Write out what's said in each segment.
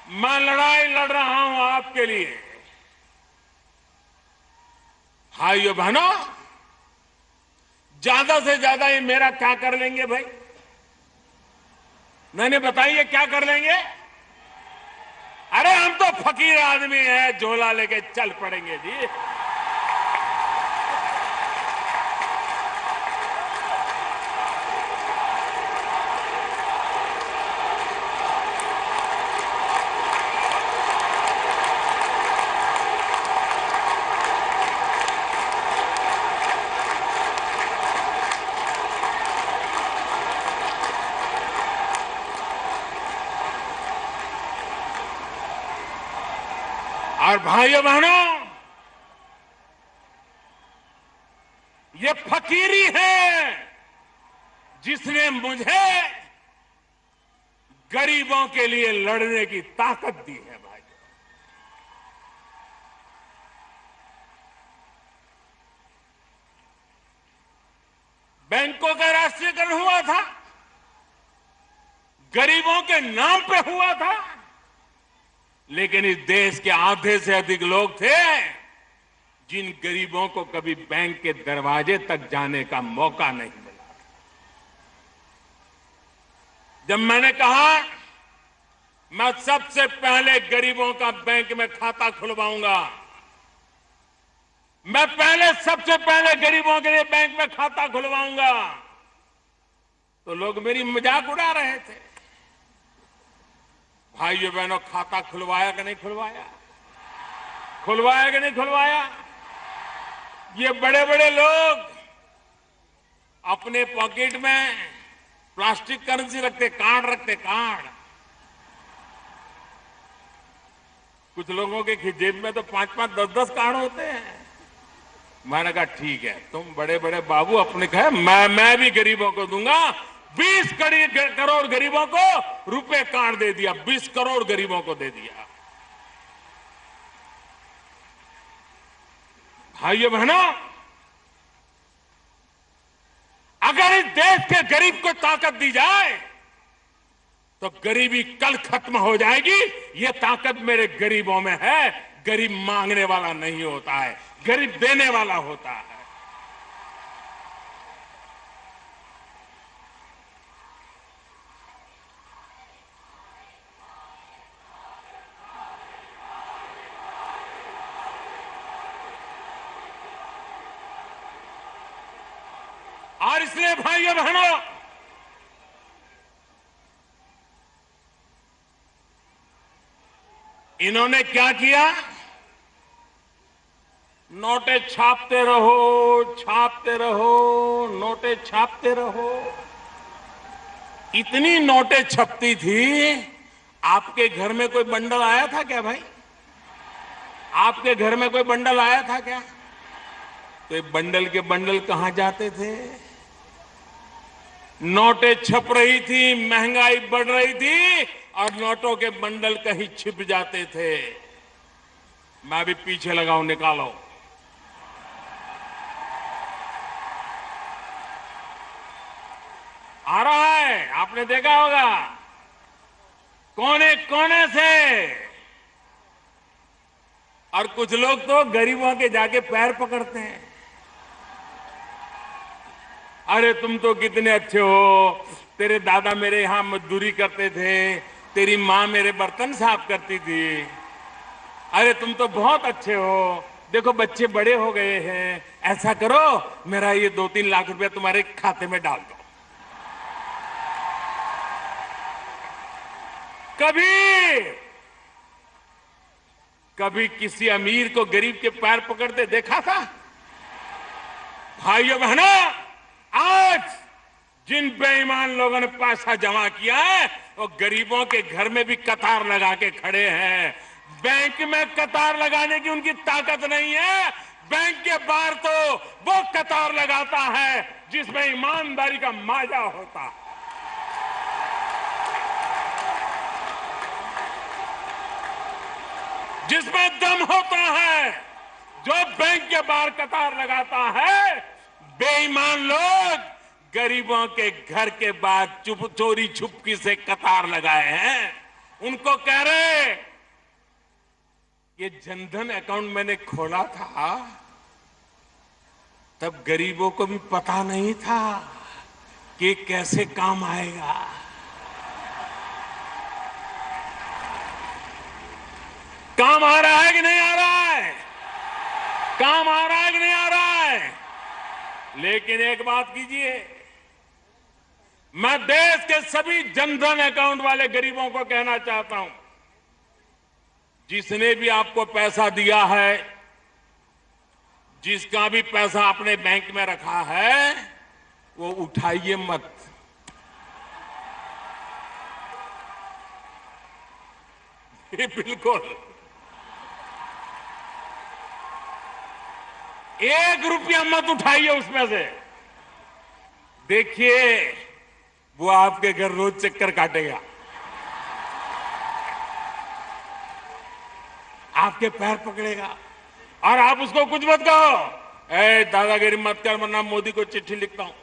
मैं लड़ाई लड़ रहा हूं आपके लिए। भाइयों बहनों, ज्यादा से ज्यादा ये मेरा क्या कर लेंगे भाई? मैंने बताइए क्या कर लेंगे? अरे हम तो फकीर आदमी हैं, झोला लेके चल पड़ेंगे जी। और भाइयों बहनों, ये फकीरी है जिसने मुझे गरीबों के लिए लड़ने की ताकत दी है भाई। बैंकों का राष्ट्रीयकरण हुआ था, गरीबों के नाम पे हुआ था, लेकिन इस देश के आधे से अधिक लोग थे जिन गरीबों को कभी बैंक के दरवाजे तक जाने का मौका नहीं मिला। जब मैंने कहा मैं सबसे पहले गरीबों का बैंक में खाता खुलवाऊंगा, मैं सबसे पहले गरीबों के लिए बैंक में खाता खुलवाऊंगा, तो लोग मेरी मजाक उड़ा रहे थे। भाइयों बहनों, खाता खुलवाया कि नहीं खुलवाया? खुलवाया कि नहीं खुलवाया? ये बड़े बड़े लोग अपने पॉकेट में प्लास्टिक करेंसी रखते, कार्ड रखते, कार्ड। कुछ लोगों के जेब में तो 5-5, 10-10 कार्ड होते हैं। मैंने कहा ठीक है, तुम बड़े बड़े बाबू अपने कहे, मैं भी गरीबों को दूंगा। 20 करोड़ गरीबों को रुपए कार्ड दे दिया, 20 करोड़ गरीबों को दे दिया। भाइयों बहनों, अगर इस देश के गरीब को ताकत दी जाए तो गरीबी कल खत्म हो जाएगी। ये ताकत मेरे गरीबों में है। गरीब मांगने वाला नहीं होता है, गरीब देने वाला होता है। और इसलिए भाइयों बहनों, इन्होंने क्या किया? नोटे छापते रहो, छापते रहो, नोटे छापते रहो। इतनी नोटें छपती थी, आपके घर में कोई बंडल आया था क्या भाई? आपके घर में कोई बंडल आया था क्या? तो ये बंडल के बंडल कहां जाते थे? नोटें छप रही थी, महंगाई बढ़ रही थी और नोटों के बंडल कहीं छिप जाते थे। मैं भी पीछे लगाऊं, निकालो। आ रहा है, आपने देखा होगा, कोने कोने से। और कुछ लोग तो गरीबों के जाके पैर पकड़ते हैं। अरे तुम तो कितने अच्छे हो, तेरे दादा मेरे यहां मजदूरी करते थे, तेरी मां मेरे बर्तन साफ करती थी। अरे तुम तो बहुत अच्छे हो, देखो बच्चे बड़े हो गए हैं, ऐसा करो मेरा ये 2-3 लाख रुपया तुम्हारे खाते में डाल दो। कभी किसी अमीर को गरीब के पैर पकड़ते देखा था? भाइयों बहनों, आज जिन बेईमान लोगों ने पैसा जमा किया है वो गरीबों के घर में भी कतार लगा के खड़े हैं। बैंक में कतार लगाने की उनकी ताकत नहीं है। बैंक के बाहर तो वो कतार लगाता है जिसमें ईमानदारी का माजा होता है। जिसमें दम होता है, जो बैंक के बाहर कतार लगाता है। बेईमान लोग गरीबों के घर के बाहर चोरी छुपकी से कतार लगाए हैं। उनको कह रहे ये जनधन अकाउंट मैंने खोला था तब गरीबों को भी पता नहीं था कि कैसे काम आएगा। काम आ रहा है कि नहीं आ रहा है? काम आ रहा है कि नहीं आ रहा है? लेकिन एक बात कीजिए, मैं देश के सभी जनधन अकाउंट वाले गरीबों को कहना चाहता हूं, जिसने भी आपको पैसा दिया है, जिसका भी पैसा अपने बैंक में रखा है, वो उठाइए मत। ये बिल्कुल 1 रुपया मत उठाइए उसमें से। देखिए वो आपके घर रोज चक्कर काटेगा, आपके पैर पकड़ेगा और आप उसको कुछ मत कहो, ए दादागिरी मत कर वरना मोदी को चिट्ठी लिखता हूं।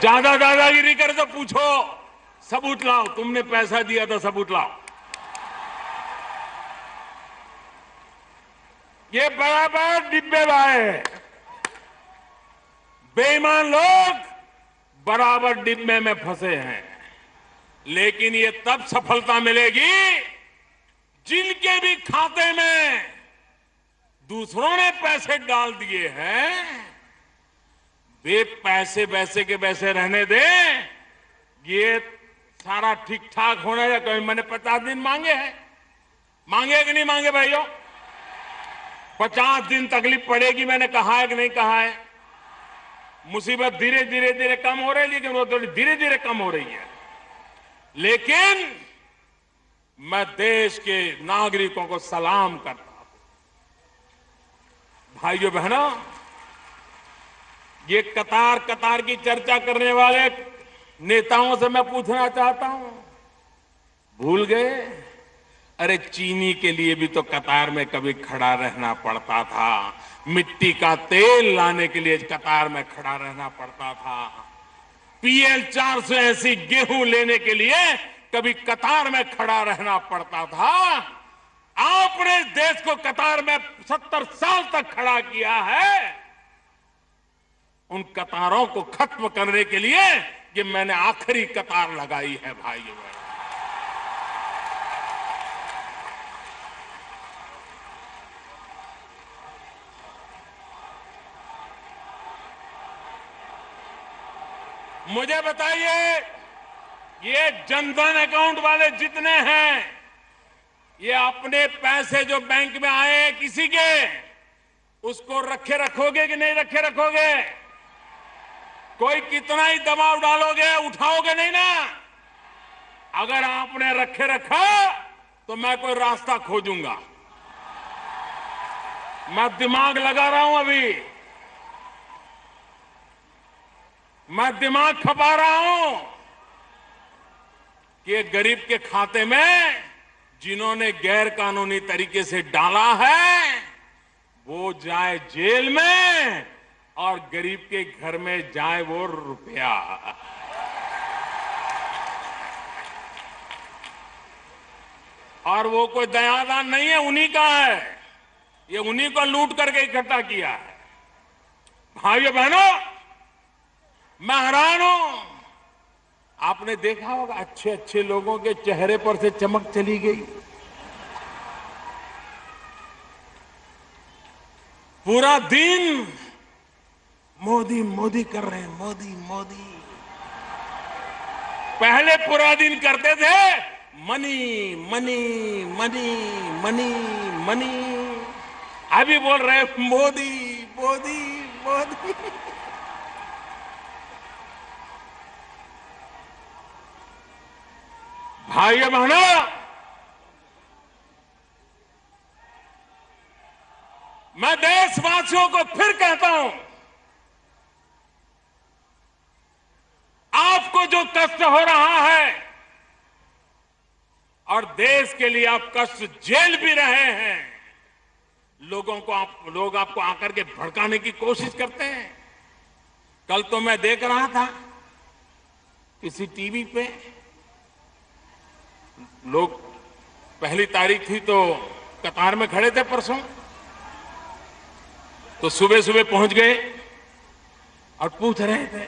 ज्यादा दादागिरी करे तो पूछो, सबूत लाओ, तुमने पैसा दिया था सबूत लाओ। ये बराबर डिब्बे लाए, बेईमान लोग बराबर डिब्बे में फंसे हैं। लेकिन ये तब सफलता मिलेगी जिनके भी खाते में दूसरों ने पैसे डाल दिए हैं, वे पैसे वैसे के वैसे रहने दें। ये सारा ठीक ठाक होना है। कभी मैंने 50 दिन मांगे हैं, मांगे कि नहीं मांगे भाइयों? 50 दिन तकलीफ पड़ेगी, मैंने कहा है कि नहीं कहा है? मुसीबत धीरे धीरे धीरे कम हो रही है, लेकिन वो थोड़ी धीरे धीरे कम हो रही है। लेकिन मैं देश के नागरिकों को सलाम करता हूं, भाइयों बहनों, ये कतार कतार की चर्चा करने वाले नेताओं से मैं पूछना चाहता हूं, भूल गए? अरे चीनी के लिए भी तो कतार में कभी खड़ा रहना पड़ता था, मिट्टी का तेल लाने के लिए कतार में खड़ा रहना पड़ता था, PL 480 गेहूं लेने के लिए कभी कतार में खड़ा रहना पड़ता था। आपने देश को कतार में 70 साल तक खड़ा किया है। उन कतारों को खत्म करने के लिए ये मैंने आखिरी कतार लगाई है भाइयों। मुझे बताइए, ये जनधन अकाउंट वाले जितने हैं, ये अपने पैसे जो बैंक में आए किसी के, उसको रखे रखोगे कि नहीं रखे रखोगे? कोई कितना ही दबाव डालोगे, उठाओगे नहीं ना? अगर आपने रखे रखा तो मैं कोई रास्ता खोजूंगा। मैं दिमाग लगा रहा हूं, अभी मैं दिमाग खपा रहा हूं कि गरीब के खाते में जिन्होंने गैर कानूनी तरीके से डाला है वो जाए जेल में और गरीब के घर में जाए वो रुपया। और वो कोई दयादान नहीं है, उन्हीं का है, ये उन्हीं को लूट करके इकट्ठा किया है। भाइयों बहनों, मैं हैरान हूं। आपने देखा होगा अच्छे अच्छे लोगों के चेहरे पर से चमक चली गई। पूरा दिन मोदी मोदी कर रहे हैं, मोदी मोदी। पहले पूरा दिन करते थे money money money money money, अभी बोल रहे मोदी मोदी मोदी। भाइयों बहनों, मैं देशवासियों को फिर कहता हूं, आपको जो कष्ट हो रहा है और देश के लिए आप कष्ट झेल भी रहे हैं, लोग आपको आकर के भड़काने की कोशिश करते हैं। कल तो मैं देख रहा था किसी टीवी पे लोग, पहली तारीख थी तो कतार में खड़े थे परसों, तो सुबह सुबह पहुंच गए और पूछ रहे थे,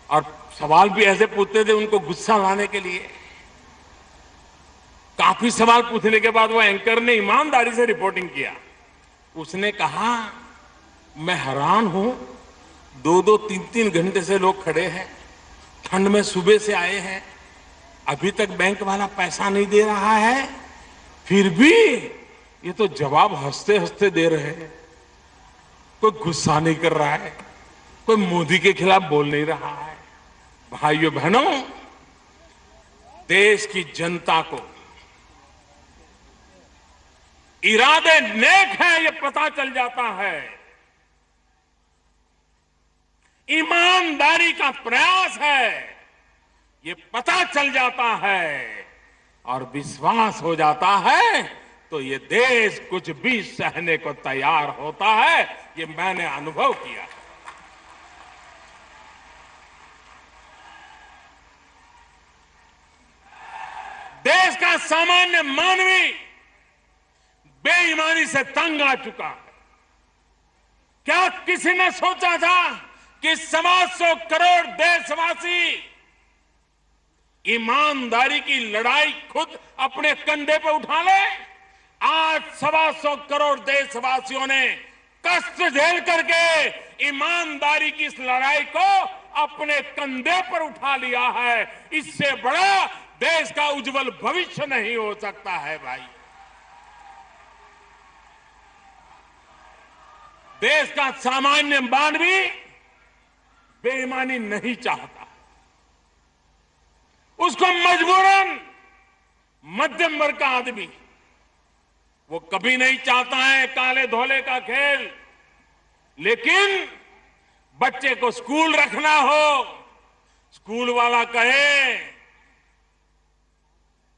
और सवाल भी ऐसे पूछते थे उनको गुस्सा लाने के लिए। काफी सवाल पूछने के बाद वो एंकर ने ईमानदारी से रिपोर्टिंग किया। उसने कहा, मैं हैरान हूं, 2-2, 3-3 घंटे से लोग खड़े हैं, ठंड में सुबह से आए हैं, अभी तक बैंक वाला पैसा नहीं दे रहा है, फिर भी ये तो जवाब हंसते हंसते दे रहे हैं। कोई गुस्सा नहीं कर रहा है, कोई मोदी के खिलाफ बोल नहीं रहा है। भाइयों बहनों, देश की जनता को इरादे नेक है ये पता चल जाता है, ईमानदारी का प्रयास है ये पता चल जाता है, और विश्वास हो जाता है तो ये देश कुछ भी सहने को तैयार होता है। ये मैंने अनुभव किया है। देश का सामान्य मानवी बेईमानी से तंग आ चुका है। क्या किसी ने सोचा था कि 125 करोड़ देशवासी ईमानदारी की लड़ाई खुद अपने कंधे पर उठा ले? आज 125 करोड़ देशवासियों ने कष्ट झेल करके ईमानदारी की इस लड़ाई को अपने कंधे पर उठा लिया है। इससे बड़ा देश का उज्जवल भविष्य नहीं हो सकता है। भाई, देश का सामान्य मानवी बेईमानी नहीं चाहता, उसको मजबूरन मध्यम वर्ग का आदमी, वो कभी नहीं चाहता है काले धोले का खेल। लेकिन बच्चे को स्कूल रखना हो, स्कूल वाला कहे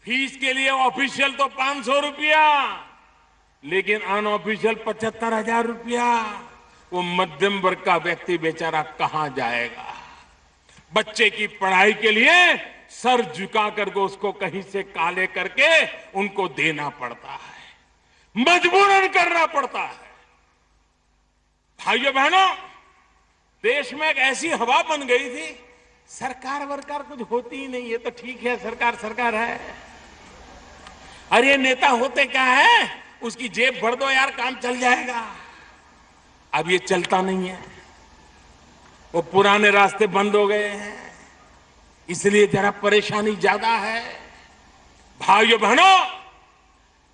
फीस के लिए ऑफिशियल तो 500 रुपया, लेकिन अनऑफिशियल 75,000 रुपया, वो मध्यम वर्ग का व्यक्ति बेचारा कहां जाएगा? बच्चे की पढ़ाई के लिए सर झुका करके उसको कहीं से काले करके उनको देना पड़ता है, मजबूरन करना पड़ता है। भाइयों बहनों, देश में एक ऐसी हवा बन गई थी, सरकार वरकार कुछ होती ही नहीं है, तो ठीक है सरकार सरकार है। अरे नेता होते क्या है, उसकी जेब भर दो यार, काम चल जाएगा। अब ये चलता नहीं है, वो पुराने रास्ते बंद हो गए हैं, इसलिए जरा परेशानी ज्यादा है। भाइयों बहनों,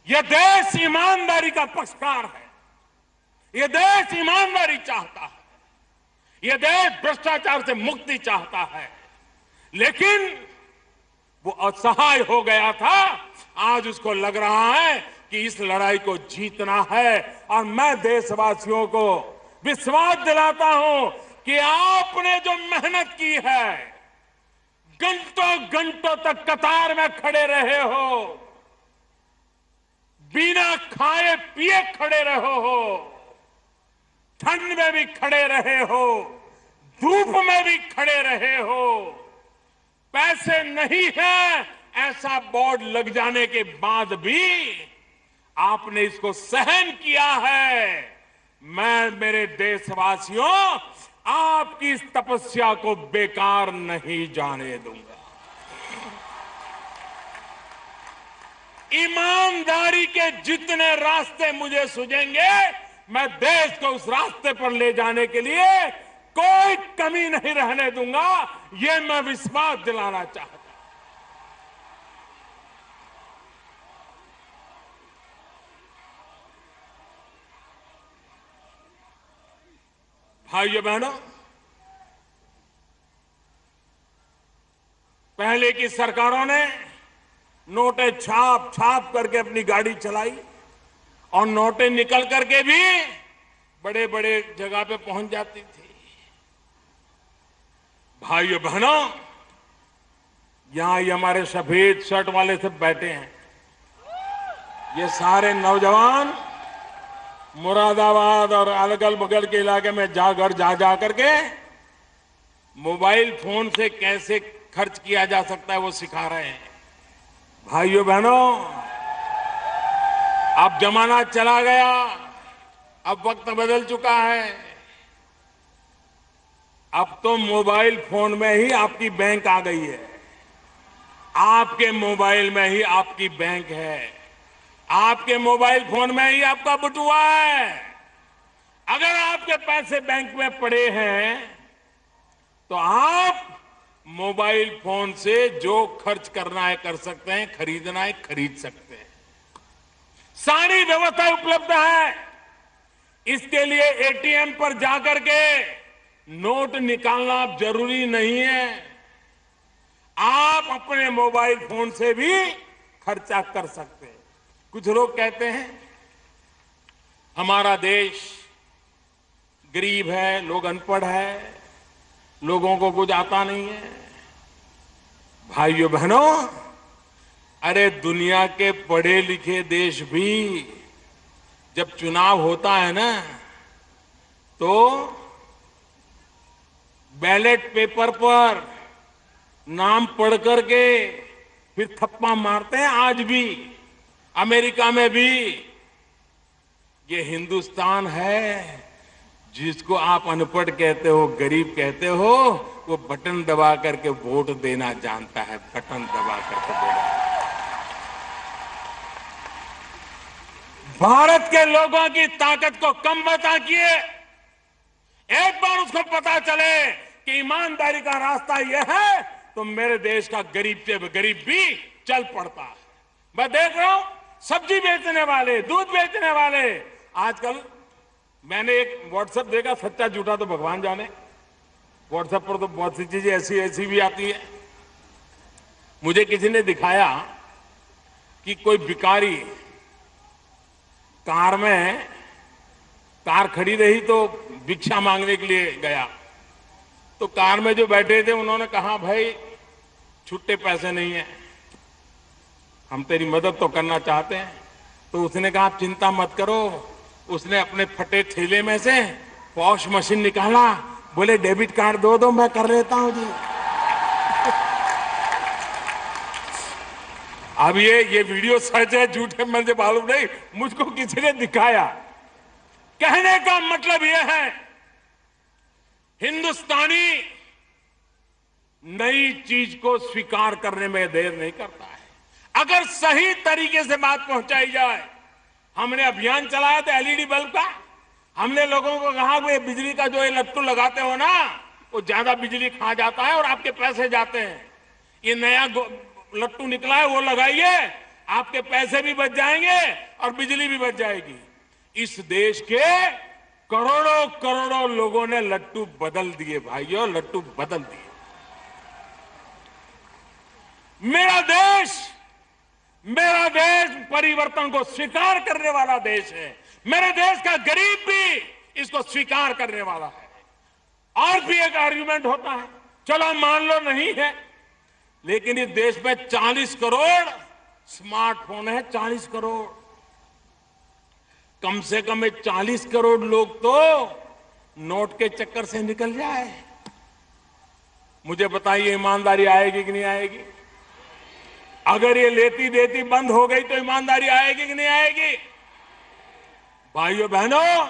यह देश ईमानदारी का पक्षकार है, यह देश ईमानदारी चाहता है, यह देश भ्रष्टाचार से मुक्ति चाहता है। लेकिन वो असहाय हो गया था, आज उसको लग रहा है कि इस लड़ाई को जीतना है। और मैं देशवासियों को विश्वास दिलाता हूं कि आपने जो मेहनत की है, घंटों घंटों तक कतार में खड़े रहे हो, बिना खाए पिए खड़े रहे हो, ठंड में भी खड़े रहे हो, धूप में भी खड़े रहे हो, पैसे नहीं है ऐसा बोर्ड लग जाने के बाद भी आपने इसको सहन किया है। मैं मेरे देशवासियों, आपकी इस तपस्या को बेकार नहीं जाने दूंगा। ईमानदारी के जितने रास्ते मुझे सूझेंगे, मैं देश को उस रास्ते पर ले जाने के लिए कोई कमी नहीं रहने दूंगा। ये मैं विश्वास दिलाना चाहता हूं। भाइयों बहनों, पहले की सरकारों ने नोटें छाप छाप करके अपनी गाड़ी चलाई, और नोटें निकल करके भी बड़े बड़े जगह पे पहुंच जाती थी। भाइयों बहनों, यहां ये हमारे सफेद शर्ट वाले सब बैठे हैं, ये सारे नौजवान मुरादाबाद और अलग बगल के इलाके में जा करके मोबाइल फोन से कैसे खर्च किया जा सकता है वो सिखा रहे हैं। भाइयों बहनों, अब जमाना चला गया, अब वक्त बदल चुका है। अब तो मोबाइल फोन में ही आपकी बैंक आ गई है। आपके मोबाइल में ही आपकी बैंक है। आपके मोबाइल फोन में ही आपका बटुआ है। अगर आपके पैसे बैंक में पड़े हैं तो आप मोबाइल फोन से जो खर्च करना है कर सकते हैं, खरीदना है खरीद सकते हैं। सारी व्यवस्था उपलब्ध है। इसके लिए एटीएम पर जाकर के नोट निकालना जरूरी नहीं है। आप अपने मोबाइल फोन से भी खर्चा कर सकते हैं। कुछ लोग कहते हैं हमारा देश गरीब है, लोग अनपढ़ है, लोगों को कुछ आता नहीं है। भाइयों बहनों, अरे दुनिया के पढ़े लिखे देश भी जब चुनाव होता है ना तो बैलेट पेपर पर नाम पढ़ करके फिर थप्पा मारते हैं। आज भी अमेरिका में भी ये हिंदुस्तान है जिसको आप अनपढ़ कहते हो, गरीब कहते हो, वो बटन दबा करके वोट देना जानता है। बटन दबा करके देना। भारत के लोगों की ताकत को कम मत आंकिए। एक बार उसको पता चले कि ईमानदारी का रास्ता यह है तो मेरे देश का गरीब से गरीब भी चल पड़ता है। मैं देख रहा हूं सब्जी बेचने वाले, दूध बेचने वाले, आजकल मैंने एक व्हाट्सएप देखा, सच्चा झूठा तो भगवान जाने। व्हाट्सएप पर तो बहुत सी चीजें ऐसी ऐसी भी आती है। मुझे किसी ने दिखाया कि कोई भिखारी कार खड़ी रही तो भिक्षा मांगने के लिए गया। तो कार में जो बैठे थे उन्होंने कहा, भाई छुट्टे पैसे नहीं है, हम तेरी मदद तो करना चाहते हैं। तो उसने कहा आप चिंता मत करो। उसने अपने फटे थैले में से पॉश मशीन निकाला, बोले डेबिट कार्ड दो मैं कर लेता हूं जी। अब ये वीडियो सच है झूठ है मुझे मालूम नहीं, मुझको किसी ने दिखाया। कहने का मतलब यह है हिंदुस्तानी नई चीज को स्वीकार करने में देर नहीं करता है। अगर सही तरीके से बात पहुंचाई जाए। हमने अभियान चलाया था एलईडी बल्ब का। हमने लोगों को कहा कि बिजली का जो ये लट्टू लगाते हो ना वो ज्यादा बिजली खा जाता है और आपके पैसे जाते हैं। ये नया लट्टू निकला है वो लगाइए, आपके पैसे भी बच जाएंगे और बिजली भी बच जाएगी। इस देश के करोड़ों करोड़ों लोगों ने लट्टू बदल दिए भाइयों, लट्टू बदल दिए। मेरा देश परिवर्तन को स्वीकार करने वाला देश है। मेरे देश का गरीब भी इसको स्वीकार करने वाला है। और भी एक आर्गुमेंट होता है, चलो मान लो नहीं है, लेकिन इस देश में 40 करोड़ स्मार्टफोन है। 40 करोड़, कम से कम 40 करोड़ लोग तो नोट के चक्कर से निकल जाए। मुझे बताइए ईमानदारी आएगी कि नहीं आएगी? अगर ये लेती देती बंद हो गई तो ईमानदारी आएगी कि नहीं आएगी? भाइयों बहनों,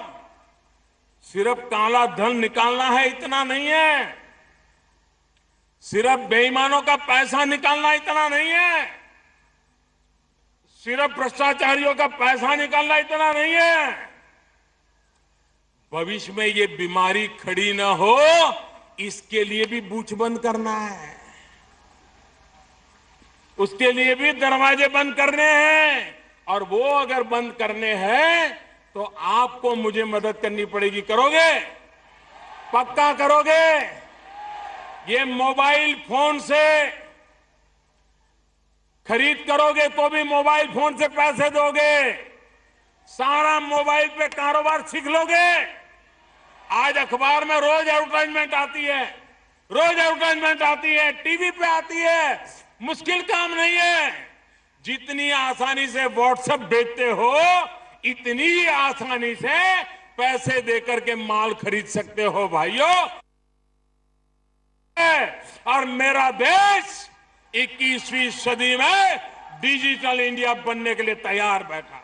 सिर्फ काला धन निकालना है इतना नहीं है, सिर्फ बेईमानों का पैसा निकालना इतना नहीं है, सिर्फ भ्रष्टाचारियों का पैसा निकालना इतना नहीं है। भविष्य में ये बीमारी खड़ी ना हो इसके लिए भी बूथ बंद करना है, उसके लिए भी दरवाजे बंद करने हैं। और वो अगर बंद करने हैं तो आपको मुझे मदद करनी पड़ेगी। करोगे? पक्का करोगे? ये मोबाइल फोन से खरीद करोगे तो भी मोबाइल फोन से पैसे दोगे, सारा मोबाइल पे कारोबार सीख लोगे। आज अखबार में रोज एडवर्टाइजमेंट आती है, टीवी पे आती है। मुश्किल काम नहीं है। जितनी आसानी से व्हाट्सएप भेजते हो इतनी ही आसानी से पैसे देकर के माल खरीद सकते हो भाइयों। है और मेरा देश 21वीं सदी में डिजिटल इंडिया बनने के लिए तैयार बैठा।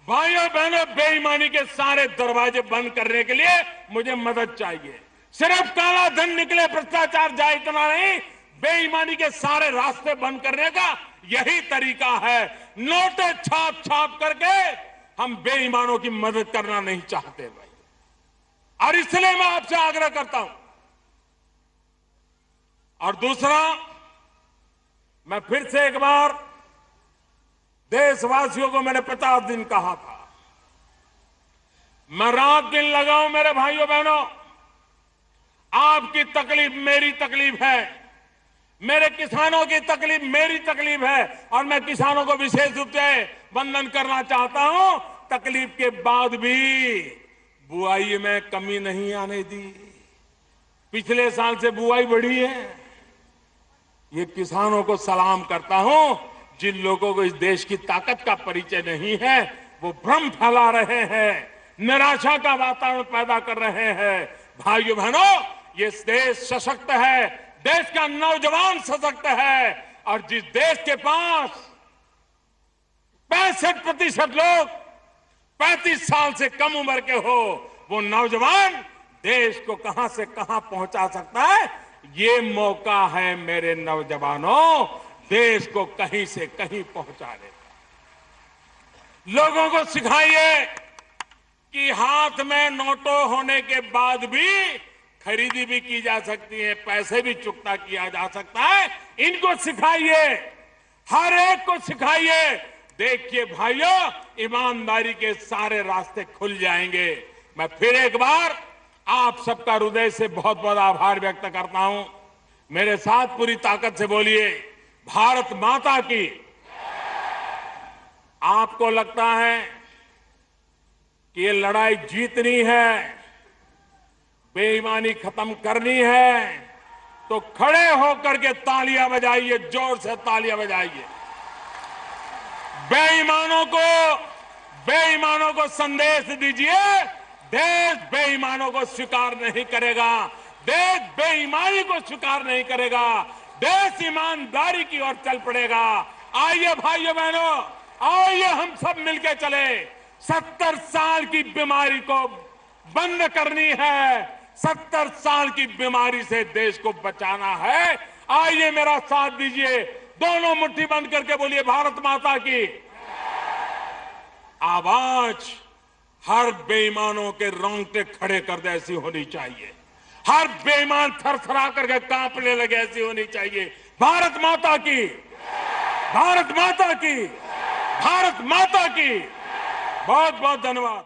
भाइयों बहनों, बेईमानी के सारे दरवाजे बंद करने के लिए मुझे मदद चाहिए। सिर्फ काला धन निकले, भ्रष्टाचार जाए, इतना नहीं, बेईमानी के सारे रास्ते बंद करने का यही तरीका है। नोटें छाप छाप करके हम बेईमानों की मदद करना नहीं चाहते भाई। और इसलिए मैं आपसे आग्रह करता हूं। और दूसरा, मैं फिर से एक बार देशवासियों को मैंने 50 दिन कहा था, मैं रात दिन लगाऊं मेरे भाइयों बहनों, आपकी तकलीफ मेरी तकलीफ है, मेरे किसानों की तकलीफ मेरी तकलीफ है। और मैं किसानों को विशेष रूप से वंदन करना चाहता हूं। तकलीफ के बाद भी बुआई में कमी नहीं आने दी। पिछले साल से बुआई बढ़ी है। ये किसानों को सलाम करता हूं। जिन लोगों को इस देश की ताकत का परिचय नहीं है, वो भ्रम फैला रहे हैं, निराशा का वातावरण पैदा कर रहे हैं। भाइयों बहनों, ये देश सशक्त है, देश का नौजवान सशक्त है। और जिस देश के पास 65% लोग 35 साल से कम उम्र के हो, वो नौजवान देश को कहां से कहां पहुंचा सकता है। ये मौका है मेरे नौजवानों, देश को कहीं से कहीं पहुंचाने का। लोगों को सिखाइए कि हाथ में नोटों होने के बाद भी खरीदी भी की जा सकती है, पैसे भी चुकता किया जा सकता है। इनको सिखाइए, हर एक को सिखाइए। देखिए भाइयों, ईमानदारी के सारे रास्ते खुल जाएंगे। मैं फिर एक बार आप सबका हृदय से बहुत बहुत आभार व्यक्त करता हूं। मेरे साथ पूरी ताकत से बोलिए, भारत माता की। आपको लगता है कि ये लड़ाई जीतनी है, बेईमानी खत्म करनी है, तो खड़े होकर के तालियां बजाइए, जोर से तालियां बजाइए। बेईमानों को संदेश दीजिए, देश बेईमानों को स्वीकार नहीं करेगा, देश बेईमानी को स्वीकार नहीं करेगा, देश ईमानदारी की ओर चल पड़ेगा। आइए भाइयों बहनों, आइए हम सब मिलकर चले। 70 साल की बीमारी को बंद करनी है, 70 साल की बीमारी से देश को बचाना है। आइए मेरा साथ दीजिए, दोनों मुट्ठी बंद करके बोलिए, भारत माता की। आवाज हर बेईमानों के रोंगटे खड़े कर दे ऐसी होनी चाहिए। हर बेईमान थरथरा करके कांपने लगे ऐसी होनी चाहिए। भारत माता की, भारत माता की, भारत माता की। बहुत बहुत धन्यवाद।